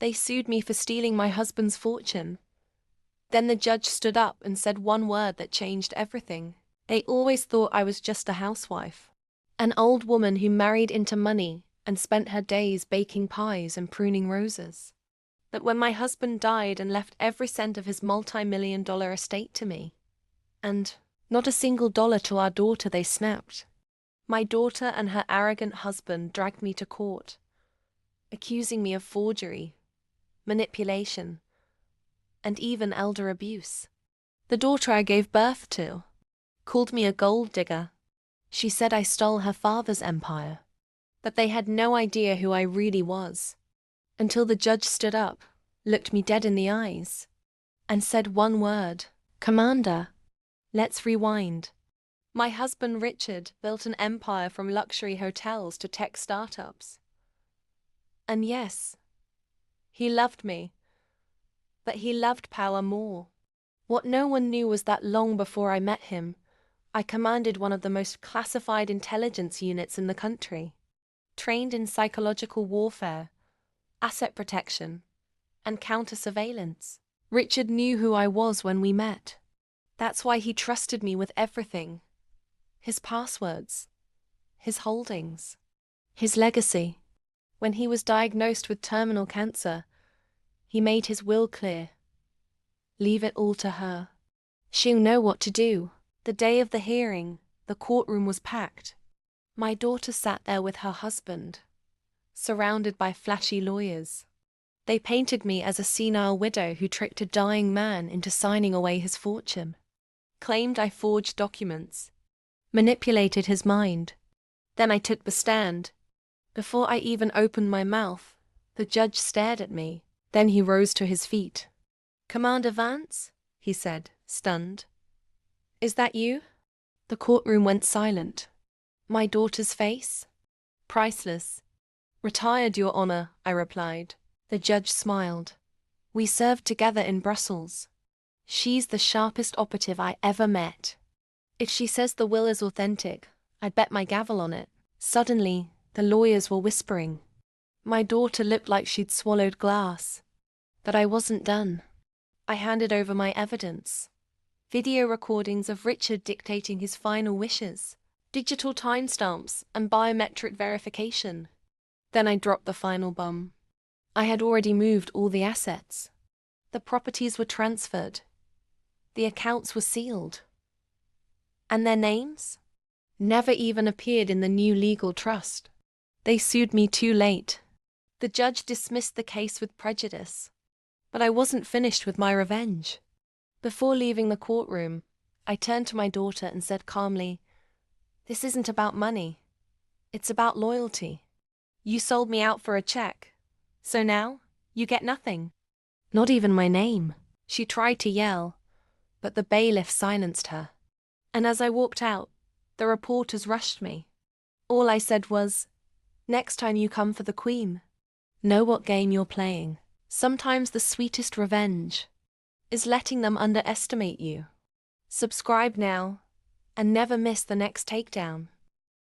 They sued me for stealing my husband's fortune. Then the judge stood up and said one word that changed everything. They always thought I was just a housewife. An old woman who married into money and spent her days baking pies and pruning roses. But when my husband died and left every cent of his multi-million-dollar estate to me, and not a single dollar to our daughter, they snapped. My daughter and her arrogant husband dragged me to court, accusing me of forgery, manipulation, and even elder abuse. The daughter I gave birth to called me a gold digger. She said I stole her father's empire, but they had no idea who I really was, until the judge stood up, looked me dead in the eyes, and said one word, "Commander, let's rewind." My husband Richard built an empire from luxury hotels to tech startups. And yes, he loved me, but he loved power more. What no one knew was that long before I met him, I commanded one of the most classified intelligence units in the country, trained in psychological warfare, asset protection, and counter-surveillance. Richard knew who I was when we met. That's why he trusted me with everything. His passwords, his holdings, his legacy. When he was diagnosed with terminal cancer, he made his will clear. Leave it all to her. She'll know what to do. The day of the hearing, the courtroom was packed. My daughter sat there with her husband, surrounded by flashy lawyers. They painted me as a senile widow who tricked a dying man into signing away his fortune, claimed I forged documents, manipulated his mind. Then I took the stand. Before I even opened my mouth, the judge stared at me. Then he rose to his feet. "Commander Vance?" he said, stunned. "Is that you?" The courtroom went silent. My daughter's face? Priceless. "Retired, Your Honor," I replied. The judge smiled. "We served together in Brussels. She's the sharpest operative I ever met. If she says the will is authentic, I'd bet my gavel on it." Suddenly, the lawyers were whispering. My daughter looked like she'd swallowed glass. But I wasn't done. I handed over my evidence. Video recordings of Richard dictating his final wishes, digital timestamps, and biometric verification. Then I dropped the final bomb. I had already moved all the assets. The properties were transferred. The accounts were sealed. And their names? Never even appeared in the new legal trust. They sued me too late. The judge dismissed the case with prejudice. But I wasn't finished with my revenge. Before leaving the courtroom, I turned to my daughter and said calmly, "This isn't about money. It's about loyalty. You sold me out for a check. So now, you get nothing. Not even my name." She tried to yell, but the bailiff silenced her. And as I walked out, the reporters rushed me. All I said was, "Next time you come for the Queen, know what game you're playing." Sometimes the sweetest revenge is letting them underestimate you. Subscribe now and never miss the next takedown.